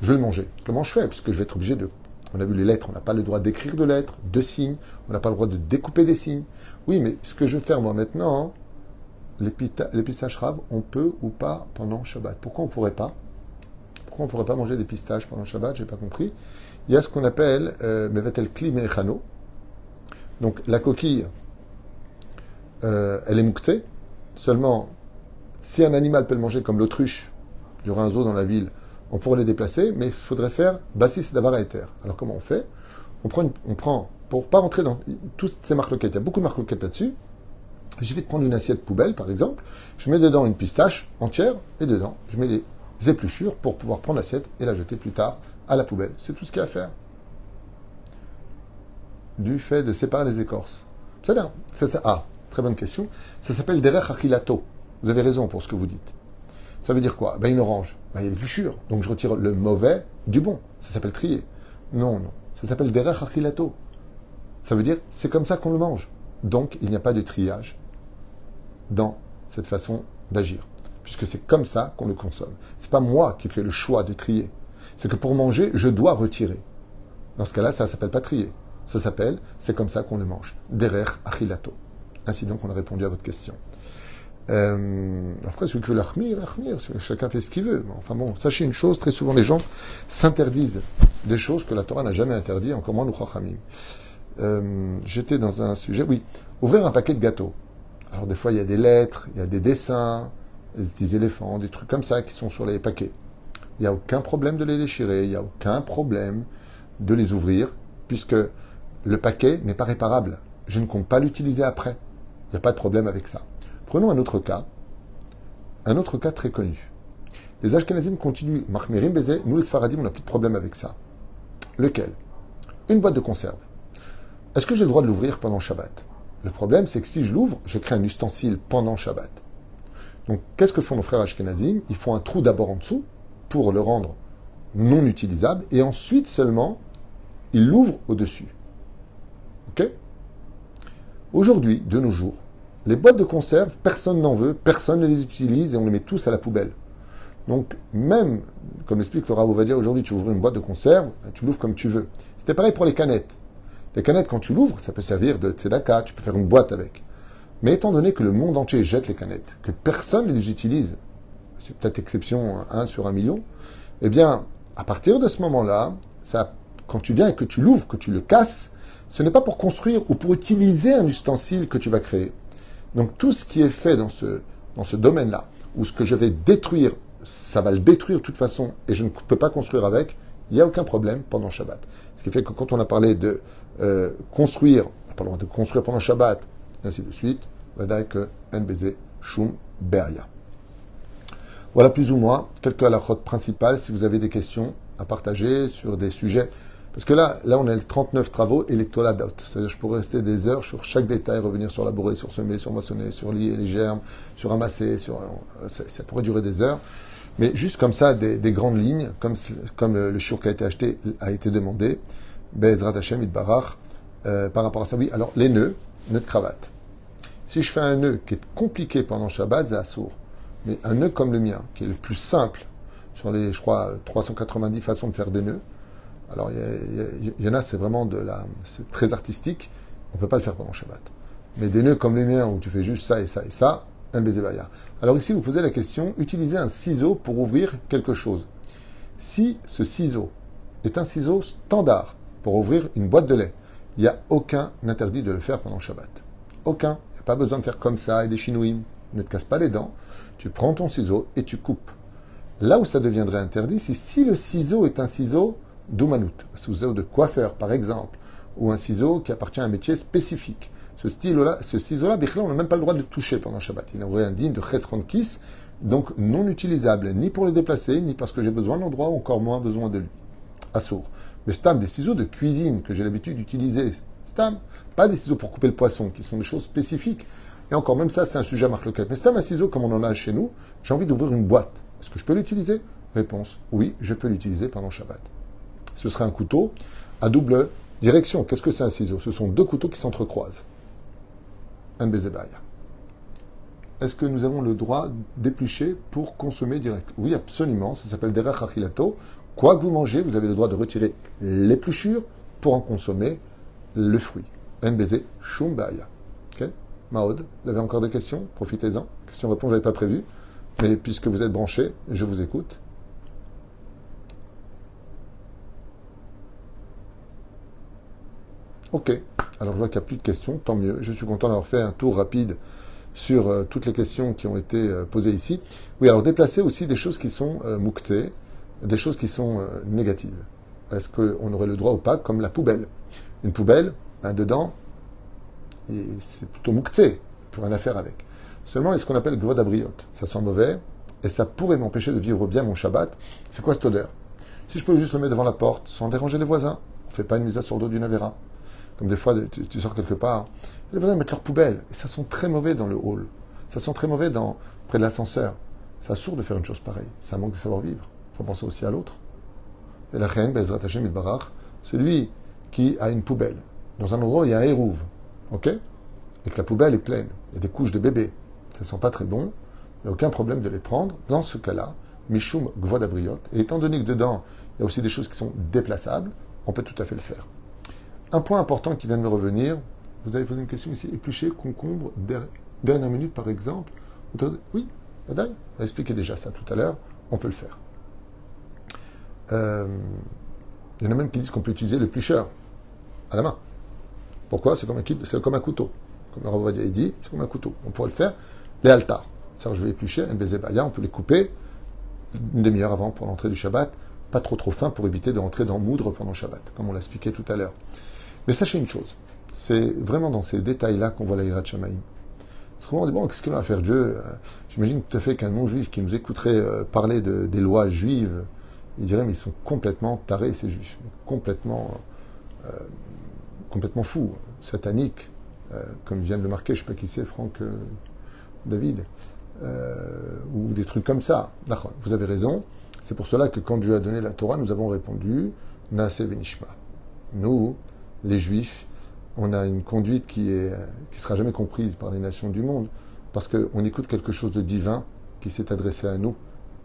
le manger. Comment je fais? Parce que je vais être obligé de... On a vu les lettres, on n'a pas le droit d'écrire de lettres, de signes, on n'a pas le droit de découper des signes. Oui, mais ce que je vais faire moi maintenant, les pistaches rab, on peut ou pas pendant Shabbat. Pourquoi on ne pourrait pas? Pourquoi on ne pourrait pas manger des pistaches pendant Shabbat? J'ai pas compris. Il y a ce qu'on appelle mevatel kli mechano. Donc la coquille, elle est mouktée. Seulement, si un animal peut le manger comme l'autruche, il y aura un zoo dans la ville, on pourrait les déplacer, mais il faudrait faire bassis d'avar et terre. Alors comment on fait? On prend, pour pas rentrer dans toutes ces marloquettes, il y a beaucoup de marloquettes là-dessus, il suffit de prendre une assiette poubelle, par exemple, je mets dedans une pistache entière, et dedans, je mets les épluchures pour pouvoir prendre l'assiette et la jeter plus tard à la poubelle. C'est tout ce qu'il y a à faire. Du fait de séparer les écorces. C'est bien. Très bonne question. Ça s'appelle derech achilato. Vous avez raison pour ce que vous dites. Ça veut dire quoi? Une orange. Il y a des épluchures. Donc je retire le mauvais du bon. Ça s'appelle trier. Non. Ça s'appelle derech achilato. Ça veut dire c'est comme ça qu'on le mange. Donc il n'y a pas de triage dans cette façon d'agir. Puisque c'est comme ça qu'on le consomme. C'est pas moi qui fais le choix de trier. C'est que pour manger, je dois retirer. Dans ce cas-là, ça ne s'appelle pas trier. Ça s'appelle, c'est comme ça qu'on le mange. Derer achilato. Ainsi donc, on a répondu à votre question. Après, celui qui veut l'achmir, chacun fait ce qu'il veut. Enfin bon, sachez une chose, très souvent les gens s'interdisent des choses que la Torah n'a jamais interdites, encore moins nous chachamim. J'étais dans un sujet, oui, ouvrir un paquet de gâteaux. Alors des fois, il y a des lettres, il y a des dessins, des petits éléphants, des trucs comme ça qui sont sur les paquets. Il n'y a aucun problème de les déchirer, il n'y a aucun problème de les ouvrir, puisque le paquet n'est pas réparable. Je ne compte pas l'utiliser après. Il n'y a pas de problème avec ça. Prenons un autre cas très connu. Les Ashkenazim continuent, Mahmirim Bezé, nous les Sfaradim, on n'a plus de problème avec ça. Lequel? Une boîte de conserve. Est-ce que j'ai le droit de l'ouvrir pendant Shabbat? Le problème, c'est que si je l'ouvre, je crée un ustensile pendant Shabbat. Donc, qu'est-ce que font nos frères Ashkenazim? Ils font un trou d'abord en dessous pour le rendre non utilisable, et ensuite seulement, ils l'ouvrent au-dessus. Ok? Aujourd'hui, de nos jours, les boîtes de conserve, personne n'en veut, personne ne les utilise et on les met tous à la poubelle. Donc, même, comme l'explique le Rav Ovadia aujourd'hui, tu ouvres une boîte de conserve, tu l'ouvres comme tu veux. C'était pareil pour les canettes. Les canettes, quand tu l'ouvres, ça peut servir de tzedaka, tu peux faire une boîte avec. Mais étant donné que le monde entier jette les canettes, que personne ne les utilise, c'est peut-être exception 1 sur 1 million, eh bien, à partir de ce moment-là, quand tu viens et que tu l'ouvres, que tu le casses, ce n'est pas pour construire ou pour utiliser un ustensile que tu vas créer. Donc tout ce qui est fait dans ce domaine-là, ou ce que je vais détruire, ça va le détruire de toute façon et je ne peux pas construire avec, il n'y a aucun problème pendant Shabbat. Ce qui fait que quand on a parlé de construire, on n'a pas le droit de construire pendant Shabbat, et ainsi de suite, Vadaï que NBZ Shum Beria. Voilà plus ou moins quelques halakhot principales. Si vous avez des questions à partager sur des sujets, parce que là on a les 39 travaux et les toladot. C'est-à-dire je pourrais rester des heures sur chaque détail, revenir sur labourer, sur semer, sur moissonner, sur lier les germes, sur ramasser, ça pourrait durer des heures. Mais juste comme ça, des grandes lignes, comme le shiur qui a été acheté, a été demandé, Be'ezrat Hashem Itbarach, par rapport à ça. Oui, alors les nœuds de cravate. Si je fais un nœud qui est compliqué pendant Shabbat, c'est assourd. Mais un nœud comme le mien, qui est le plus simple, sur les, je crois, 390 façons de faire des nœuds, alors il y en a, c'est vraiment c'est très artistique, on ne peut pas le faire pendant Shabbat. Mais des nœuds comme les miens, où tu fais juste ça et ça et ça, un baiser baya. Alors ici, vous posez la question, utilisez un ciseau pour ouvrir quelque chose. Si ce ciseau est un ciseau standard pour ouvrir une boîte de lait, il n'y a aucun interdit de le faire pendant Shabbat. Aucun. Il n'y a pas besoin de faire comme ça et des chinouïm. Ne te casse pas les dents. Tu prends ton ciseau et tu coupes. Là où ça deviendrait interdit, c'est si le ciseau est un ciseau d'Oumanout, un ciseau de coiffeur par exemple, ou un ciseau qui appartient à un métier spécifique. Ce ciseau-là, on n'a même pas le droit de le toucher pendant Shabbat. Il aurait un digne de chesronkis, donc non utilisable, ni pour le déplacer, ni parce que j'ai besoin de l'endroit, ou encore moins besoin de lui. Assour. Mais stam, des ciseaux de cuisine que j'ai l'habitude d'utiliser, stam, pas des ciseaux pour couper le poisson, qui sont des choses spécifiques. Et encore, même ça, c'est un sujet à marque locale. Mais stam, un ciseau comme on en a chez nous, j'ai envie d'ouvrir une boîte. Est-ce que je peux l'utiliser? Réponse, oui, je peux l'utiliser pendant Shabbat. Ce serait un couteau à double direction. Qu'est-ce que c'est un ciseau? Ce sont deux couteaux qui s'entrecroisent. Un bezebaya. est-ce que nous avons le droit d'éplucher pour consommer direct? Oui, absolument. Ça s'appelle derech achilato. Quoi que vous mangez, vous avez le droit de retirer l'épluchure pour en consommer le fruit. NBZ, shum ba'aya. Ok? Maud, vous avez encore des questions? Profitez-en. Question-réponse, je n'avais pas prévu. Mais puisque vous êtes branchés, je vous écoute. Ok. Alors je vois qu'il n'y a plus de questions, tant mieux. Je suis content d'avoir fait un tour rapide sur toutes les questions qui ont été posées ici. Oui, alors déplacer aussi des choses qui sont mouktées, des choses qui sont négatives. Est-ce qu'on aurait le droit ou pas, comme la poubelle? Une poubelle, dedans, et c'est plutôt moukté, pour rien à faire avec. Seulement, il y a ce qu'on appelle gvod abriot. Ça sent mauvais, et ça pourrait m'empêcher de vivre bien mon Shabbat. C'est quoi cette odeur? Si je peux juste le mettre devant la porte, sans déranger les voisins, on ne fait pas une mise sur le dos d'une avéra. Comme des fois, tu sors quelque part, les voisins mettent leur poubelle, et ça sent très mauvais dans le hall. Ça sent très mauvais près de l'ascenseur. C'est absurde de faire une chose pareille. Ça manque de savoir-vivre. Il faut penser aussi à l'autre. Et la reine, Bezrat Hashem Ilbarach, celui qui a une poubelle, dans un endroit où il y a un hérouve, ok? Et que la poubelle est pleine, il y a des couches de bébés, ça ne sent pas très bon, il n'y a aucun problème de les prendre. Dans ce cas-là, Mishum Gvod Abriot, et étant donné que dedans, il y a aussi des choses qui sont déplaçables, on peut tout à fait le faire. Un point important qui vient de me revenir, vous avez posé une question ici, éplucher, concombre, dernière minute par exemple. Oui, Madame, on a expliqué déjà ça tout à l'heure, on peut le faire. Il y en a même qui disent qu'on peut utiliser l'éplucheur à la main. Pourquoi? C'est comme un couteau. Comme le Rav Ovadia dit, c'est comme un couteau. On pourrait le faire. Les altars. C'est-à-dire, je vais éplucher un baiser baya, on peut les couper une demi-heure avant pour l'entrée du Shabbat. Pas trop fin pour éviter de rentrer dans moudre pendant Shabbat, comme on l'a expliqué tout à l'heure. Mais sachez une chose, c'est vraiment dans ces détails-là qu'on voit la Yirat Shamayim. C'est vraiment bon, qu'est-ce qu'il va faire Dieu? J'imagine tout à fait qu'un non-juif qui nous écouterait parler des lois juives, il dirait, mais ils sont complètement tarés, ces juifs. Complètement fous, sataniques, comme vient de le marquer, je ne sais pas qui c'est, Franck David, ou des trucs comme ça. D'accord, vous avez raison. C'est pour cela que quand Dieu a donné la Torah, nous avons répondu Naase Venishma. Nous, les Juifs, on a une conduite qui sera jamais comprise par les nations du monde, parce qu'on écoute quelque chose de divin qui s'est adressé à nous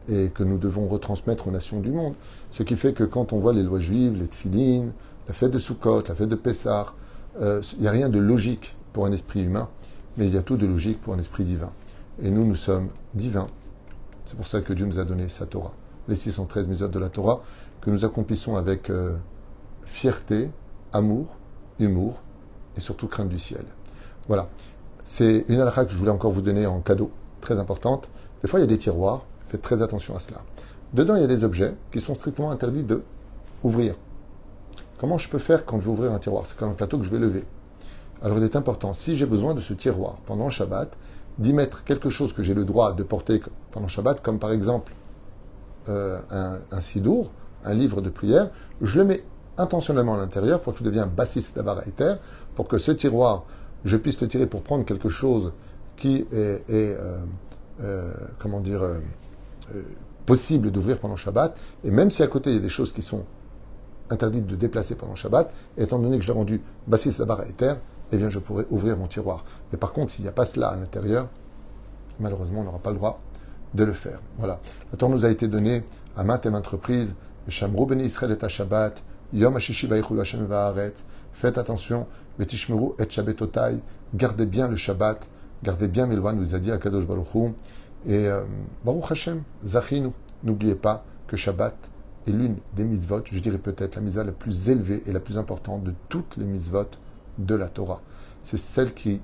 et que nous devons retransmettre aux nations du monde. Ce qui fait que quand on voit les lois juives, les tefilines, la fête de Sukkot, la fête de Pessah, il n'y a rien de logique pour un esprit humain, mais il y a tout de logique pour un esprit divin. Et nous sommes divins. C'est pour ça que Dieu nous a donné sa Torah. Les 613 mitzvot de la Torah, que nous accomplissons avec fierté, amour, humour et surtout crainte du ciel. Voilà. C'est une halakha que je voulais encore vous donner en cadeau, très importante. Des fois, il y a des tiroirs. Faites très attention à cela. Dedans, il y a des objets qui sont strictement interdits de ouvrir. Comment je peux faire quand je vais ouvrir un tiroir? C'est comme un plateau que je vais lever. Alors, il est important, si j'ai besoin de ce tiroir pendant Shabbat, d'y mettre quelque chose que j'ai le droit de porter pendant Shabbat, comme par exemple un sidour, un livre de prière, je le mets intentionnellement à l'intérieur pour qu'il devienne bassis d'avara eter, pour que ce tiroir, je puisse le tirer pour prendre quelque chose qui est possible d'ouvrir pendant Shabbat, et même si à côté il y a des choses qui sont interdites de déplacer pendant Shabbat, étant donné que je l'ai rendu bassis d'abara eter, eh bien je pourrais ouvrir mon tiroir. Mais par contre, s'il n'y a pas cela à l'intérieur, malheureusement on n'aura pas le droit de le faire. Voilà. La Torah nous a été donnée à maintes et maintes reprises. Shamru beni Israël et Shabbat, Yom HaShishi vaychulu Hashem va'aretz. Faites attention, Betishmeru et Shabbatotai. Gardez bien le Shabbat, gardez bien mes lois, nous a dit Akadosh Baruch Hu. Et Baruch Hashem, Zachinu. N'oubliez pas que Shabbat est l'une des mitzvot, je dirais peut-être la mitzvah la plus élevée et la plus importante de toutes les mitzvot de la Torah. C'est celle qui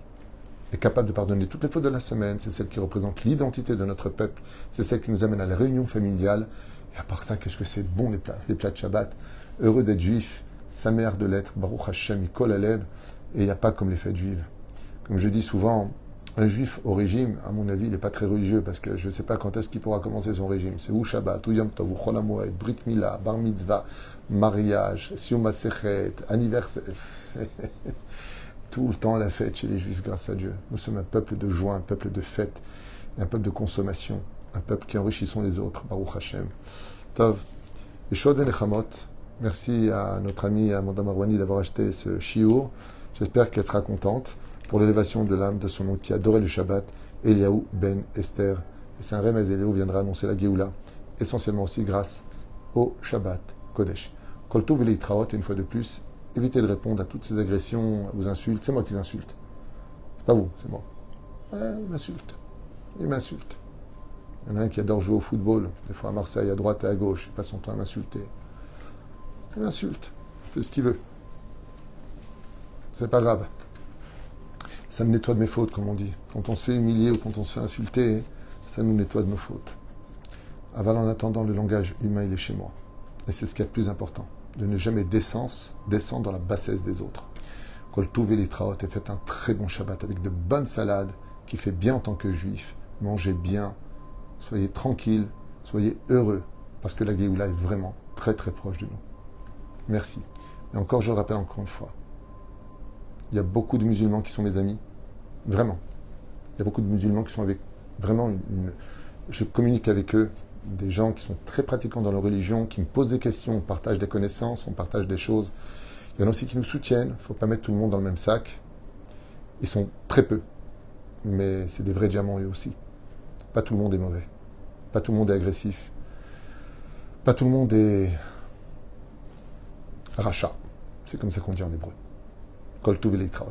est capable de pardonner toutes les fautes de la semaine, c'est celle qui représente l'identité de notre peuple, c'est celle qui nous amène à la réunion familiale. Et à part ça, qu'est-ce que c'est bon les plats de Shabbat. Heureux d'être juif, sa mère de l'être, Baruch Hashem, Kol Alev, et il n'y a pas comme les fêtes juives. Comme je dis souvent, un juif au régime, à mon avis, il n'est pas très religieux, parce que je ne sais pas quand est-ce qu'il pourra commencer son régime. C'est ou Shabbat, ou Yom Tov, ou Chol HaMoed, Brit Mila, Bar Mitzvah, mariage, Siyum HaSechet, anniversaire. Tout le temps la fête chez les Juifs, grâce à Dieu. Nous sommes un peuple de joie, un peuple de fête, un peuple de consommation, un peuple qui enrichissons les autres. Baruch Hashem. Tov. Et Shod Nechamot. Merci à notre amie Amanda Marwani d'avoir acheté ce chiour. J'espère qu'elle sera contente pour l'élévation de l'âme de son oncle qui adorait le Shabbat Eliaou ben Esther. Et c'est un remez, Eliaou viendra annoncer la Géoula, essentiellement aussi grâce au Shabbat Kodesh. Kol tov v'leitraot, et une fois de plus, évitez de répondre à toutes ces agressions, aux insultes. C'est moi qui les insulte. C'est pas vous, c'est moi. Ouais, il m'insulte. Il m'insulte. Il y en a un qui adore jouer au football, des fois à Marseille, à droite et à gauche, il passe son temps à m'insulter. Il m'insulte. Il fait ce qu'il veut. C'est pas grave. Ça me nettoie de mes fautes, comme on dit. Quand on se fait humilier ou quand on se fait insulter, ça nous nettoie de nos fautes. Aval, en attendant, le langage humain, il est chez moi. Et c'est ce qui est le plus important. De ne jamais descendre dans la bassesse des autres. Kol tov v'leitraot, et faites un très bon Shabbat avec de bonnes salades qui fait bien en tant que juif. Mangez bien. Soyez tranquilles. Soyez heureux. Parce que la Géoula est vraiment très très proche de nous. Merci. Et encore, je le rappelle encore une fois. Il y a beaucoup de musulmans qui sont mes amis. Vraiment. Il y a beaucoup de musulmans qui sont avec vraiment je communique avec eux. Des gens qui sont très pratiquants dans leur religion, qui me posent des questions, on partage des connaissances, on partage des choses. Il y en a aussi qui nous soutiennent. Il ne faut pas mettre tout le monde dans le même sac. Ils sont très peu. Mais c'est des vrais diamants eux aussi. Pas tout le monde est mauvais. Pas tout le monde est agressif. Pas tout le monde est rachat. C'est comme ça qu'on dit en hébreu. Kol tov v'leitraot.